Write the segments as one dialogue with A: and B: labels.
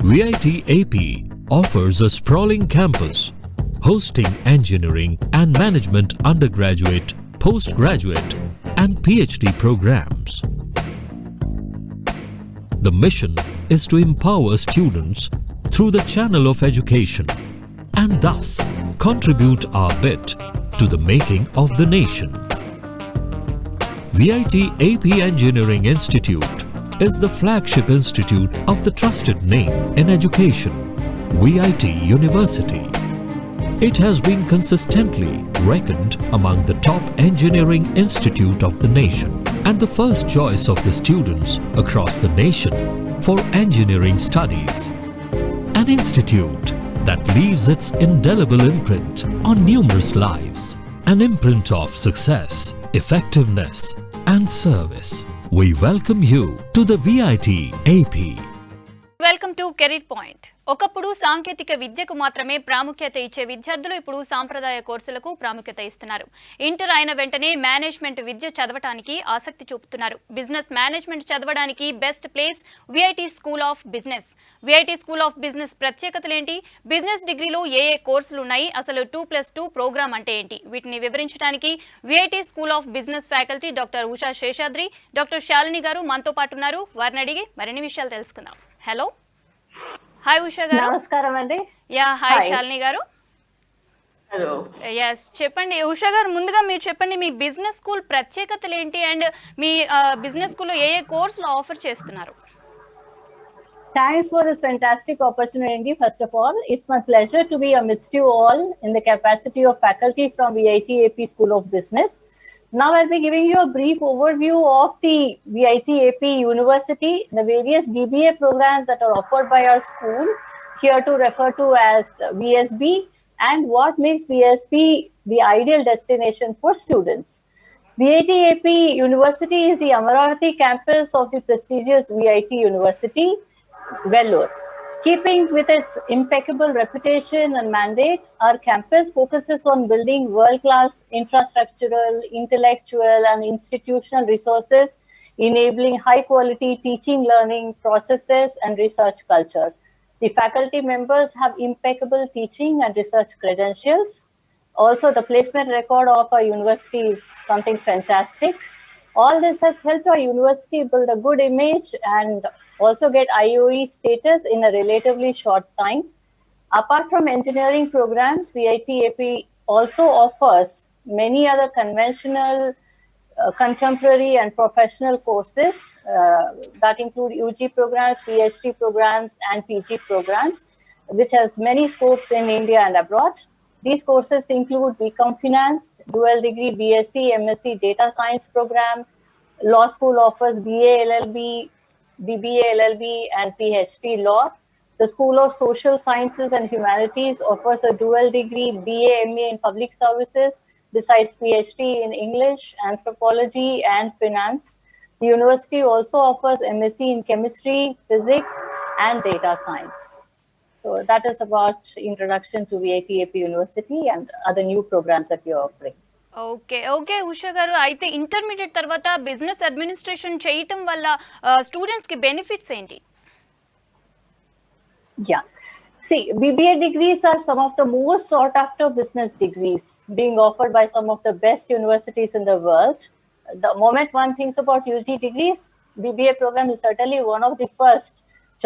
A: VIT AP offers a sprawling campus, hosting engineering and management undergraduate, postgraduate, and PhD programs. The mission is to empower students through the channel of education and thus contribute our bit to the making of the nation. VIT AP Engineering Institute is the flagship institute of the trusted name in education, VIT University. It has been consistently reckoned among the top engineering institute of the nation and the first choice of the students across the nation for engineering studies. An institute that leaves its indelible imprint on numerous lives, an imprint of success, effectiveness, and service. We welcome you to the VIT AP.
B: Welcome to career point. ఒకప్పుడు సాంకేతిక విద్యకు మాత్రమే ప్రాముఖ్యత ఇచ్చే విద్యార్థులు ఇప్పుడు సాంప్రదాయ కోర్సులకు ప్రాముఖ్యత ఇస్తున్నారు. ఇంటర్ అయిన వెంటనే మేనేజ్మెంట్ విద్య చదవడానికి ఆసక్తి చూపుతున్నారు. బిజినెస్ మేనేజ్మెంట్ చదవడానికి best place VIT school of business. VIT school of business ప్రత్యేకతలేంటి? బిజినెస్ డిగ్రీలో ఏ కోర్సులు ఉన్నాయి? అసలు 2+2 ప్రోగ్రామ్ అంటే ఏంటి? వీటిని వివరించడానికి VIT school of business faculty doctor Usha Seshadri, doctor Shalini గారు మనతో పాటు ఉన్నారు. వారిని అడిగి మరిన్ని విషయాలు తెలుసుకుందాం. హలో, హాయ్ ఉషా గారు.
C: నమస్కారం అండి.
B: హాయ్ శాలిని గారు.
C: హలో.
B: చెప్పండి ఉషా గారు, ముందుగా మీరు చెప్పండి మీ బిజినెస్ స్కూల్ ప్రత్యేకతలు ఏంటి అండ్ మీ బిజినెస్ స్కూల్లో ఏ కోర్సులు ఆఫర్ చేస్తున్నారు?
C: Thanks for this fantastic opportunity. First of all, it's my pleasure to be amidst you all in the capacity of faculty from VIT AP School of Business. Now I'll be giving you a brief overview of the VIT AP University, the various BBA programs that are offered by our school, here to refer to as VSB, and what makes VSB the ideal destination for students. VIT AP University is the Amaravati campus of the prestigious VIT University, Vellore. Keeping with its impeccable reputation and mandate, our campus focuses on building world-class infrastructural, intellectual, and institutional resources, enabling high-quality teaching, learning processes, and research culture. The faculty members have impeccable teaching and research credentials. Also, the placement record of our university is something fantastic. All this has helped our university build a good image and also get IOE status in a relatively short time. Apart from engineering programs, VIT AP also offers many other conventional, contemporary and professional courses that include UG programs, PhD programs and PG programs, which has many scopes in India and abroad. These courses include BCom Finance, dual degree BSc, MSc Data Science program. Law School offers BA LLB, BBA LLB and PhD Law. The School of Social Sciences and Humanities offers a dual degree BA MA in Public Services, besides PhD in English, Anthropology and Finance. The university also offers MSc in Chemistry, Physics and Data Science. So that is about introduction to VIT AP University and other new programs that we are offering.
B: Okay Usha గారు, అయితే intermediate తర్వాత business administration చేయటం వల్ల students కి benefits ఏంటి?
C: Yeah. See, BBA degrees are some of the most sought after business degrees being offered by some of the best universities in the world. The moment one thinks about UG degrees, BBA program is certainly one of the first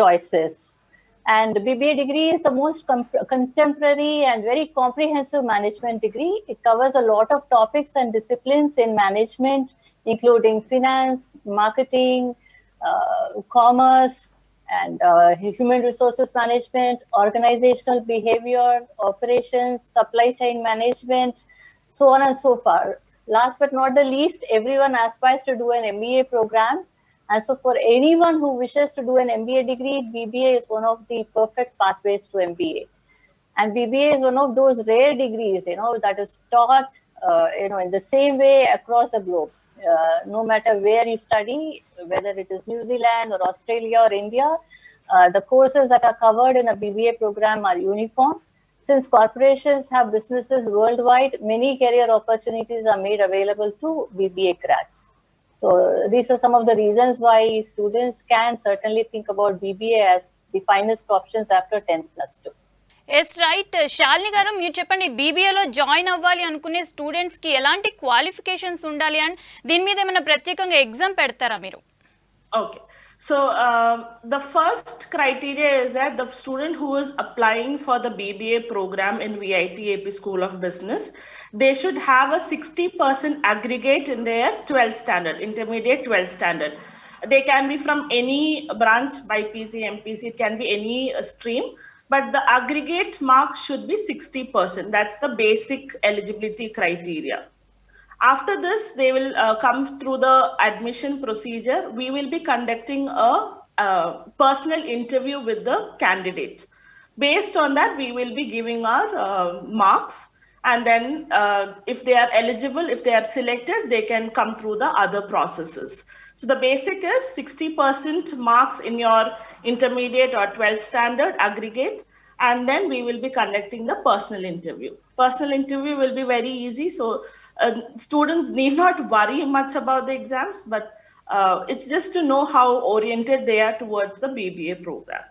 C: choices. And BBA degree is the most contemporary and very comprehensive management degree. It covers a lot of topics and disciplines in management, including finance, marketing, commerce, and human resources management, organizational behavior, operations, supply chain management, so on and so forth. Last but not the least, everyone aspires to do an MBA program. And so for anyone who wishes to do an MBA degree, BBA is one of the perfect pathways to MBA. And BBA is one of those rare degrees, that is taught, in the same way across the globe. No matter where you study, whether it is New Zealand or Australia or India, the courses that are covered in a BBA program are uniform. Since corporations have businesses worldwide, many career opportunities are made available to BBA grads. So these are some of the reasons why students can certainly think about BBA as the finest options after 10th plus 2.
B: Yes right. Shalini గారు, మీరు చెప్పండి, బీబీఏలో join అవ్వాలి అనుకునే స్టూడెంట్స్కి ఎలాంటి qualifications ఉండాలి and దీని మీద ఏమైనా ప్రత్యేకంగా ఎగ్జామ్ పెడతారా మీరు?
D: Okay. So the first criteria is that the student who is applying for the BBA program in VIT AP School of Business, they should have a 60% aggregate in their 12th standard, intermediate 12th standard. They can be from any branch, BPC, MPC, it can be any stream, but the aggregate marks should be 60%. That's the basic eligibility criteria. After this, they will come through the admission procedure. We will be conducting a personal interview with the candidate. Based on that, we will be giving our marks. And then if they are eligible, if they are selected, they can come through the other processes. So the basic is 60% marks in your intermediate or 12th standard aggregate. And then we will be conducting the personal interview. Personal interview will be very easy. So students need not worry much about the exams, but it's just to know how oriented they are towards the BBA program.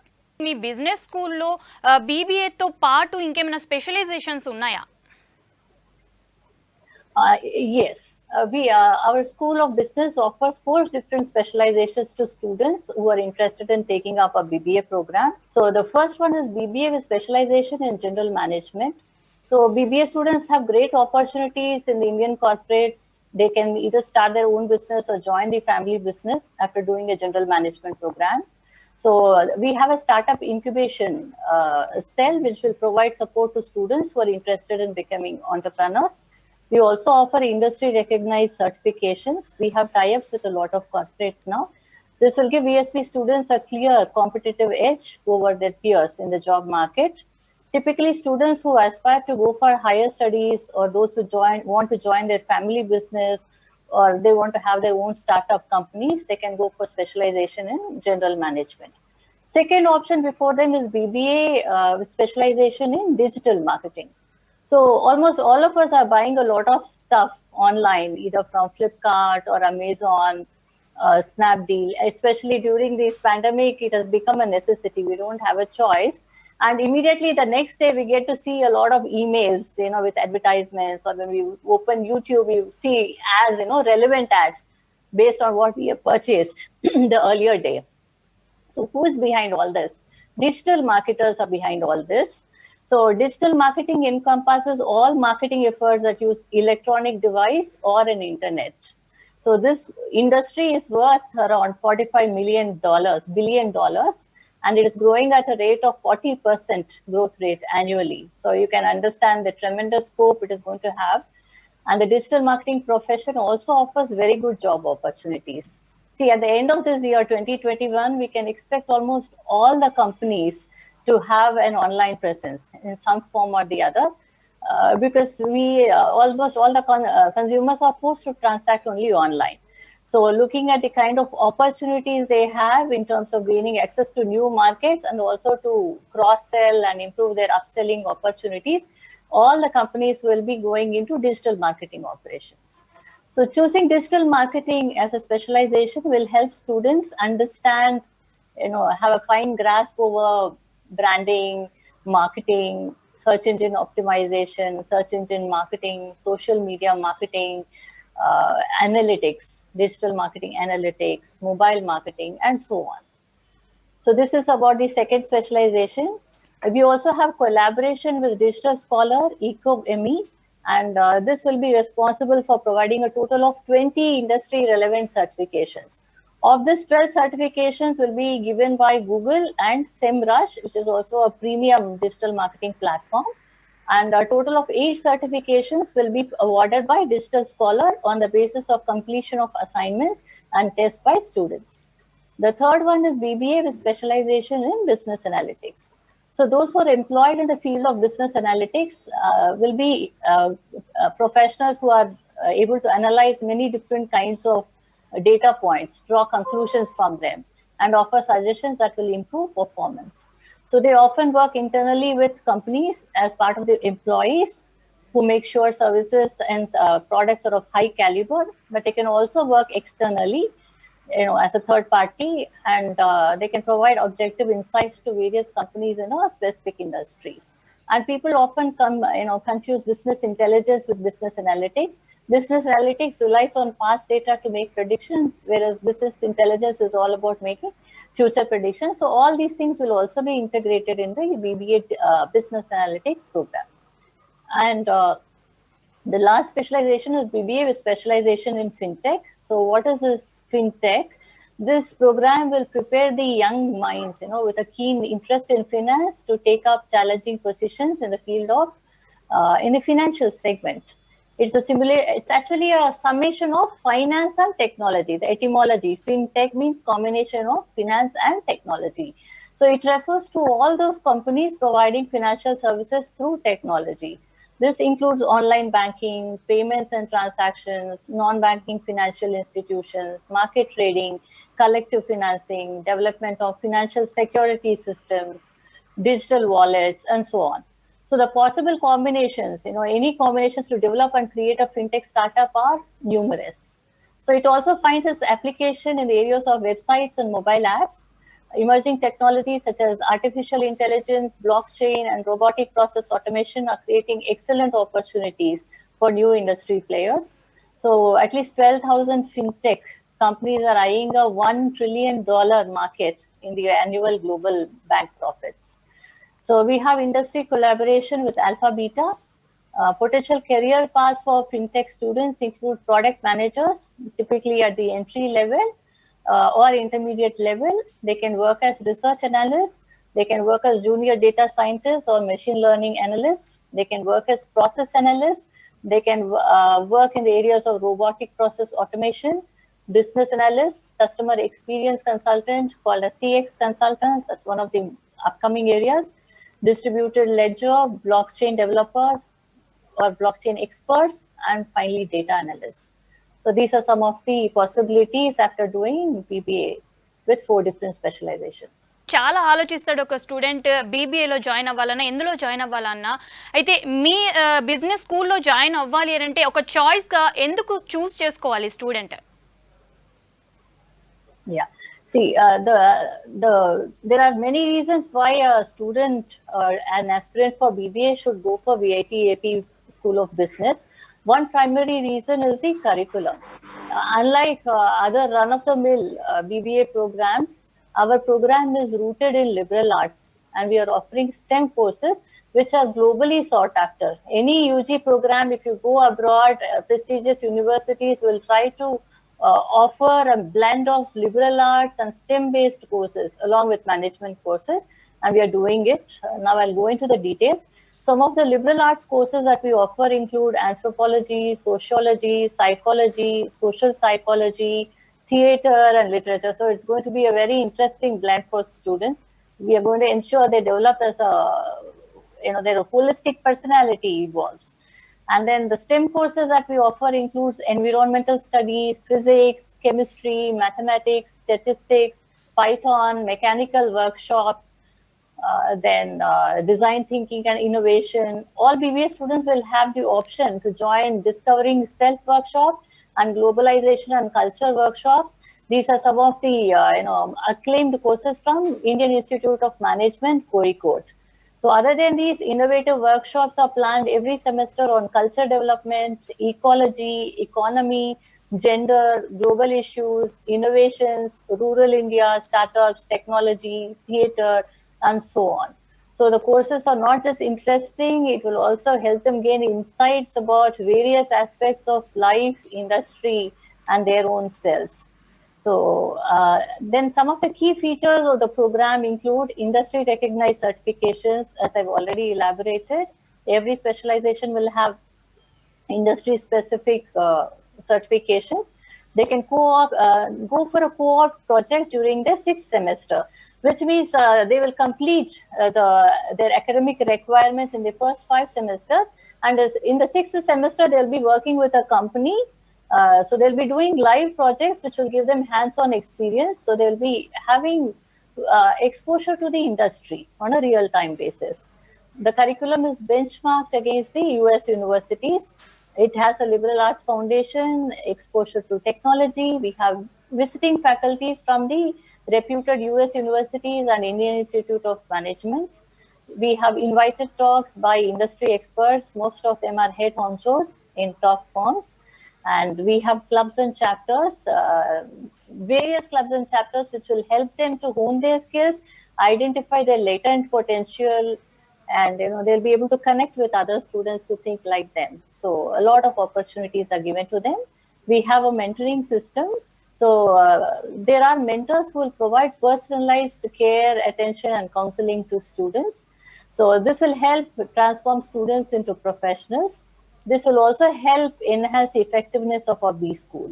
B: Me business స్కూల్లో బీబీఏతో పాటు ఇంకేమైనా specialisations ఉన్నాయా?
C: Yes. Our School of Business offers 4 different specializations to students who are interested in taking up a BBA program. So the first one is BBA with specialization in general management. So BBA students have great opportunities in the Indian corporates. They can either start their own business or join the family business after doing a general management program. So we have a startup incubation cell which will provide support to students who are interested in becoming entrepreneurs. We also offer industry recognized certifications. We have tie-ups with a lot of corporates now. This will give VSP students a clear competitive edge over their peers in the job market. Typically, students who aspire to go for higher studies or those who want to join their family business or they want to have their own startup companies, they can go for specialization in general management. Second option before them is BBA with specialization in digital marketing. So almost all of us are buying a lot of stuff online, either from Flipkart or Amazon, Snapdeal. Especially during this pandemic, it has become a necessity. We don't have a choice. And immediately the next day, we get to see a lot of emails, with advertisements, or when we open YouTube, we see ads, relevant ads based on what we have purchased the earlier day. So who is behind all this? Digital marketers are behind all this. So digital marketing encompasses all marketing efforts that use electronic device or an internet. So this industry is worth around $45 billion, and it is growing at a rate of 40% growth rate annually. So you can understand the tremendous scope it is going to have. And the digital marketing profession also offers very good job opportunities. See, at the end of this year, 2021, we can expect almost all the companies to have an online presence in some form or the other, because almost all the consumers are forced to transact only online. So looking at the kind of opportunities they have in terms of gaining access to new markets and also to cross-sell and improve their upselling opportunities, all the companies will be going into digital marketing operations. So choosing digital marketing as a specialization will help students understand, have a fine grasp over branding, marketing, search engine optimization, search engine marketing, social media marketing, analytics, digital marketing analytics, mobile marketing, and so on. So this is about the second specialization. We also have collaboration with Digital Scholar, EcoME, and this will be responsible for providing a total of 20 industry relevant certifications. Of this, 12 certifications will be given by Google and SEMrush, which is also a premium digital marketing platform. And a total of 8 certifications will be awarded by Digital Scholar on the basis of completion of assignments and tests by students. The third one is BBA with specialization in business analytics. So those who are employed in the field of business analytics will be professionals who are able to analyze many different kinds of data points, draw conclusions from them, and offer suggestions that will improve performance. So they often work internally with companies as part of the employees who make sure services and products are of high caliber, but they can also work externally as a third party, and they can provide objective insights to various companies in a specific industry. And people often confuse business intelligence with business analytics. Business analytics relies on past data to make predictions, whereas business intelligence is all about making future predictions. So all these things will also be integrated in the BBA business analytics program. And the last specialization is BBA with specialization in FinTech. So what is this FinTech? This program will prepare the young minds, with a keen interest in finance to take up challenging positions in the field of, in the financial segment. It's actually a summation of finance and technology. The etymology, FinTech means combination of finance and technology. So it refers to all those companies providing financial services through technology. This includes online banking, payments and transactions, non-banking financial institutions, market trading, collective financing, development of financial security systems, digital wallets, and so on. So the possible combinations, any combinations to develop and create a fintech startup are numerous. So it also finds its application in the areas of websites and mobile apps. Emerging technologies such as artificial intelligence, blockchain, and robotic process automation are creating excellent opportunities for new industry players. So at least 12,000 fintech companies are eyeing a $1 trillion market in the annual global bank profits. So we have industry collaboration with Alpha Beta. Potential career paths for fintech students include product managers, typically at the entry level, or intermediate level. They can work as research analysts. They can work as junior data scientists or machine learning analysts. They can work as process analysts. They can work in the areas of robotic process automation, business analysts, customer experience consultant called a CX consultants. That's one of the upcoming areas. Distributed ledger, blockchain developers or blockchain experts, and finally data analysts. So these are some of the possibilities after doing BBA with 4 different specializations.
B: చాలా ఆలోచిస్తాడు ఒక student బీబీఏలో join అవ్వాలన్నా ఎందులో join అవ్వాలన్నా. అయితే మీ business స్కూల్లో join అవ్వాలి అంటే ఒక చాయిస్గా ఎందుకు చూస్ చేసుకోవాలి student?
C: Yeah. See, there are many reasons why a student or an aspirant for BBA should go for VIT AP School of Business. One primary reason is the curriculum. Unlike other run-of-the-mill BBA programs, our program is rooted in liberal arts, and we are offering STEM courses which are globally sought after. Any UG program, if you go abroad, prestigious universities will try to offer a blend of liberal arts and STEM-based courses along with management courses, and we are doing it. Now I'll go into the details. Some of the liberal arts courses that we offer include anthropology, sociology, psychology, social psychology, theater, and literature. So it's going to be a very interesting blend for students. We are going to ensure they develop as their holistic personality evolves. And then the STEM courses that we offer includes environmental studies, physics, chemistry, mathematics, statistics, Python, mechanical workshop, then design thinking and innovation. All BBA students will have the option to join Discovering Self workshop and Globalization and Culture workshops. These are some of the acclaimed courses from Indian Institute of Management, Kozhikode. So other than these, innovative workshops are planned every semester on culture development, ecology, economy, gender, global issues, innovations, rural India, startups, technology, theater, and so on. So the courses are not just interesting, it will also help them gain insights about various aspects of life, industry, and their own selves. So then some of the key features of the program include industry recognized certifications, as I've already elaborated. Every specialization will have industry specific certifications. They can go for a co-op project during the 6th semester, which means they will complete their academic requirements in the first 5 semesters. And in the 6th semester, they'll be working with a company. So they'll be doing live projects, which will give them hands-on experience. So they'll be having exposure to the industry on a real-time basis. The curriculum is benchmarked against the US universities. It has a liberal arts foundation, exposure to technology. We have visiting faculties from the reputed US universities and Indian Institute of Management. We have invited talks by industry experts. Most of them are head honchos in top firms. And we have clubs and chapters, various clubs and chapters, which will help them to hone their skills, identify their latent potential, and they'll be able to connect with other students who think like them. So a lot of opportunities are given to them. We have a mentoring system. So there are mentors who will provide personalized care, attention, and counseling to students. So this will help transform students into professionals. This will also help enhance the effectiveness of our B school.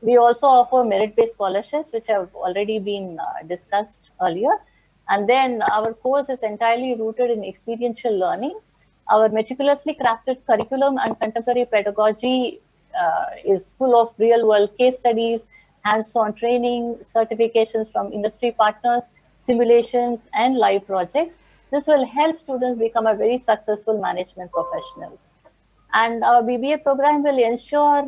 C: We also offer merit-based scholarships, which have already been discussed earlier. And then our course is entirely rooted in experiential learning. Our meticulously crafted curriculum and contemporary pedagogy is full of real-world case studies, hands-on training, certifications from industry partners, simulations, and live projects. This will help students become a very successful management professionals. And our BBA program will ensure,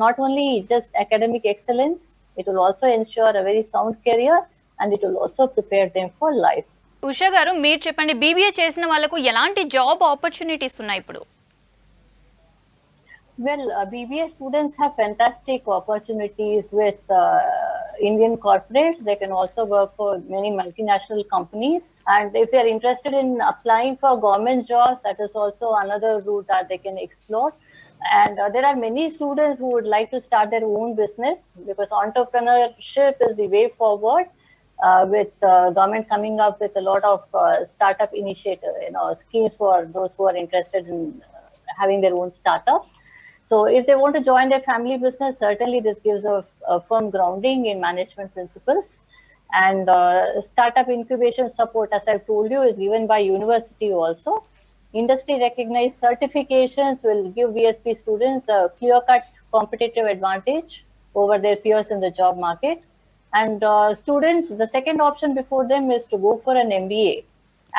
C: not only just academic excellence, it will also ensure a very sound career, and it will also prepare them for life.
B: Usha గారు, మీరు చెప్పండి, BBA చేసిన వాళ్ళకు ఎలాంటి job opportunities ఉన్నాయి ఇప్పుడు?
C: Well, BBA students have fantastic opportunities with Indian corporates. They can also work for many multinational companies. And if they're interested in applying for government jobs, that is also another route that they can explore. And there are many students who would like to start their own business, because entrepreneurship is the way forward. With government coming up with a lot of startup initiative, schemes for those who are interested in having their own startups. So if they want to join their family business, certainly this gives a firm grounding in management principles. And startup incubation support, as I've told you, is given by university also. Industry recognized certifications will give VSP students a clear-cut competitive advantage over their peers in the job market. And students, the second option before them is to go for an MBA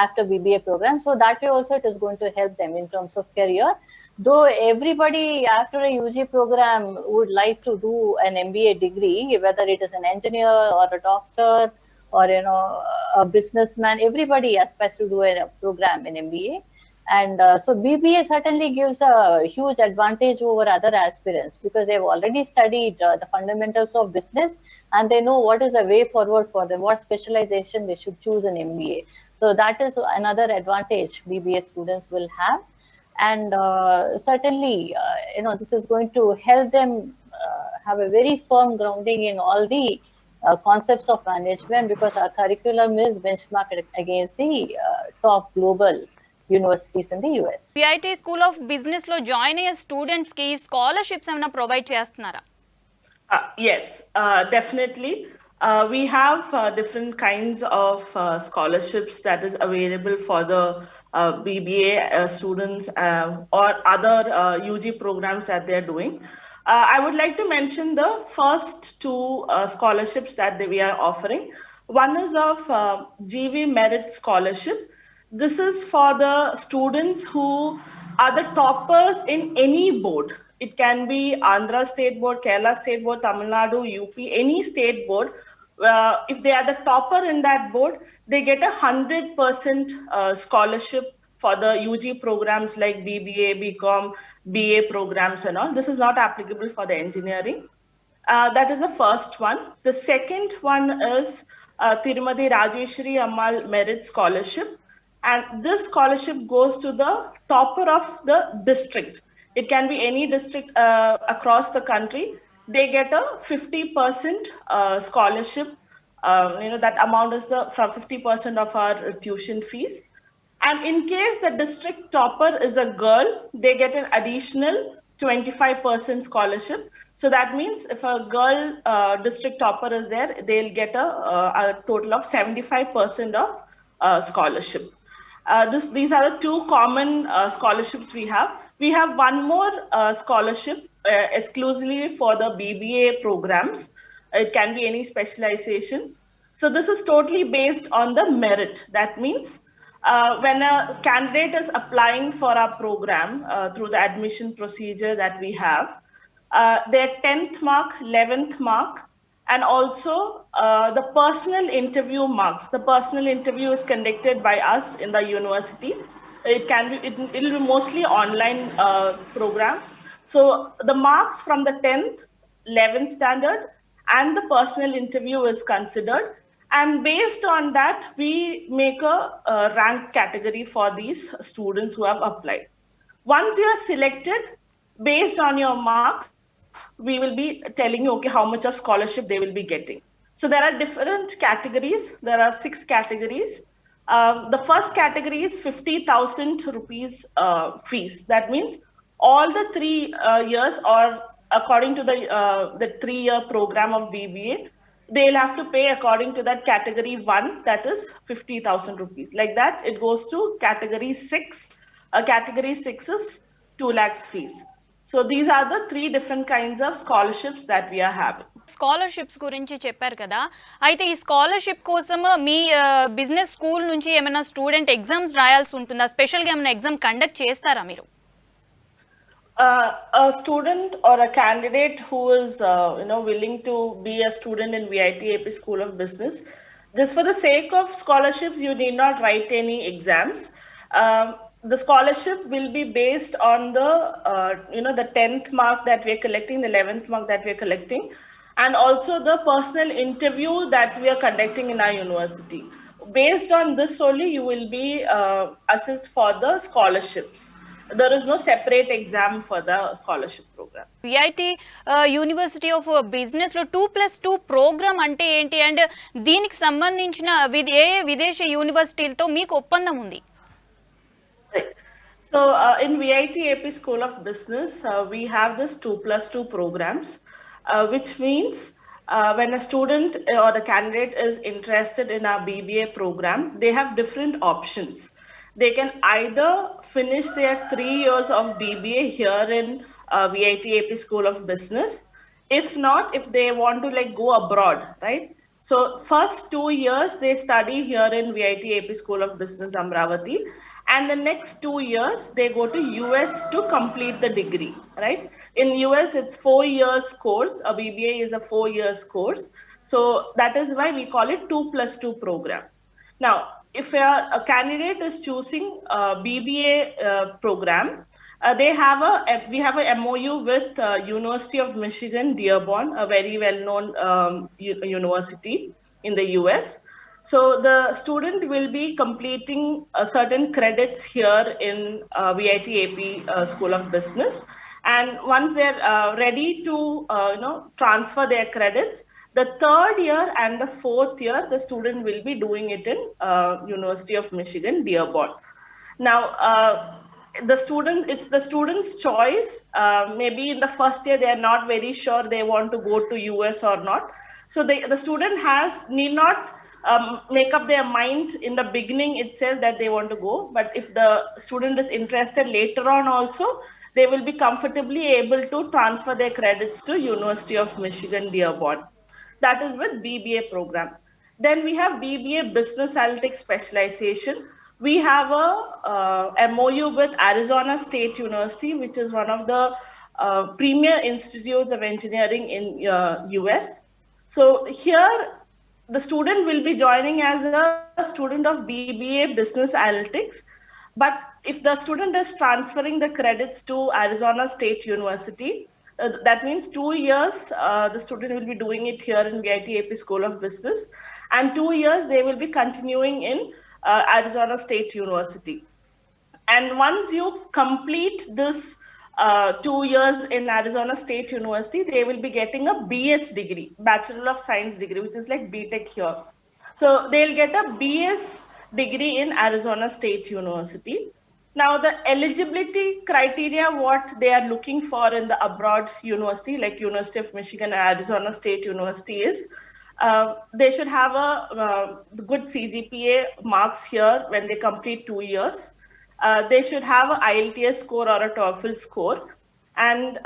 C: after BBA program. So that way also it is going to help them in terms of career. Though everybody after a UG program would like to do an MBA degree, whether it is an engineer or a doctor or a businessman, everybody aspires to do a program in MBA. And so BBA certainly gives a huge advantage over other aspirants, because they've already studied the fundamentals of business, and they know what is the way forward for them, what specialization they should choose in MBA. So that is another advantage BBA students will have. And certainly, this is going to help them have a very firm grounding in all the concepts of management, because our curriculum is benchmarked against the top global universities in the US.
B: VIT School of Business లో join అయ్యే students కి scholarships ఏమైనా provide చేస్తున్నారా?
D: Yes, definitely. We have different kinds of scholarships that is available for the BBA students or other UG programs that they're doing. I would like to mention the first two scholarships that we are offering. One is of GV Merit Scholarship. This is for the students who are the toppers in any board. It can be Andhra State Board, Kerala State Board, Tamil Nadu, UP, any state board. If they are the topper in that board, they get 100% scholarship for the UG programs like BBA, BCom, BA programs and all. This is not applicable for the engineering. That is the first one. The second one is Tirumati Rajeshwari Ammal Merit Scholarship. And this scholarship goes to the topper of the district. It can be any district across the country. They get a 50% scholarship. That amount is from 50% of our tuition fees. And in case the district topper is a girl, they get an additional 25% scholarship. So that means if a girl district topper is there, they'll get a total of 75% of scholarship. These are the two common scholarships we have. We have one more scholarship exclusively for the BBA programs. It can be any specialization. So this is totally based on the merit. That means when a candidate is applying for our program through the admission procedure that we have, their 10th mark, 11th mark, and also the personal interview marks. The personal interview is conducted by us in the university. It'll be mostly online program. So the marks from the 10th, 11th standard and the personal interview is considered. And based on that, we make a rank category for these students who have applied. Once you are selected, based on your marks, we will be telling you, okay, how much of scholarship they will be getting. So there are different categories. There are 6 categories. The first category is 50,000 rupees fees. That means all the 3 years, or according to the 3-year program of BBA, they'll have to pay according to that category 1, that is 50,000 rupees. Like that, it goes to category 6. Category 6 is 2 lakhs fees. So these are the 3 different kinds of scholarships that we are having.
B: Scholarships గురించి చెప్పారు కదా, అయితే ఈ scholarship కోసం మీ business school నుంచి ఏమైనా student exams రాయాల్సి ఉంటుందా? స్పెషల్గా ఏమైనా ఎగ్జామ్ కండక్ట్ చేస్తారా మీరు?
D: A student or a candidate who is willing to be a student in VIT AP School of Business, just for the sake of scholarships, you need not write any exams. The scholarship will be based on the 10th mark that we are collecting, the 11th mark that we are collecting, and also the personal interview that we are conducting in our university. Based on this only, you will be assessed for the scholarships. There is no separate exam for the scholarship program.
B: VIT university of business లో 2+2 programme అంటే ఏంటి, and దీనికి సంబంధించిన ఏ విదేశీ యూనివర్సిటీలతో మీకు ఒప్పందం ఉంది?
D: Right. So in VIT AP School of Business, we have this 2+2 programs, which means when a student or a candidate is interested in our BBA program, they have different options. They can either finish their 3 years of BBA here in VIT AP School of Business. If not, if they want to go abroad, right? So first 2 years they study here in VIT AP School of Business Amravati, and the next 2 years they go to US to complete the degree, right? In US it's 4 years course. A BBA is a 4 years course. So that is why we call it 2+2 program. Now, if a candidate is choosing a BBA program, we have a MOU with University of Michigan, Dearborn, a very well-known university in the US. So the student will be completing certain credits here in VIT AP School of Business, and once they're ready to transfer their credits, the 3rd year and the 4th year, the student will be doing it in University of Michigan, Dearborn. Now, it's the student's choice. Maybe in the first year, they are not very sure they want to go to US or not. So the student need not make up their mind in the beginning itself that they want to go. But if the student is interested later on also, they will be comfortably able to transfer their credits to University of Michigan, Dearborn. That is with BBA program. Then we have BBA Business Analytics Specialization. We have a MOU with Arizona State University, which is one of the premier institutes of engineering in US. So here, the student will be joining as a student of BBA Business Analytics. But if the student is transferring the credits to Arizona State University, that means 2 years, the student will be doing it here in VIT AP School of Business, and 2 years they will be continuing in Arizona State University. And once you complete this 2 years in Arizona State University, they will be getting a BS degree, Bachelor of Science degree, which is like BTech here. So they'll get a BS degree in Arizona State University. Now, the eligibility criteria, what they are looking for in the abroad university, like University of Michigan and Arizona State University, is they should have a good CGPA marks here when they complete 2 years. They should have an IELTS score or a TOEFL score. And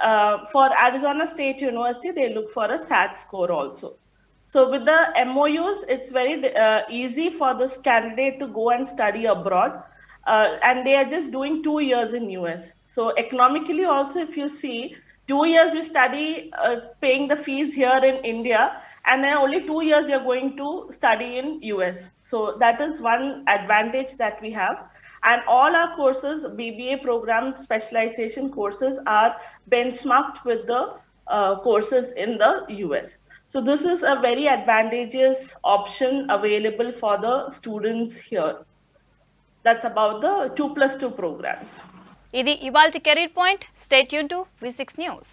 D: for Arizona State University, they look for a SAT score also. So with the MOUs, it's very easy for this candidate to go and study abroad. And they are just doing 2 years in US. So economically also, if you see, 2 years you study paying the fees here in India, and then only 2 years you're going to study in US. So that is one advantage that we have. And all our courses, BBA program specialization courses, are benchmarked with the courses in the US. So this is a very advantageous option available for the students here. That's about the 2+2 programs.
B: ఇది ఇవాల్టి career point. Stay tune to V6 news.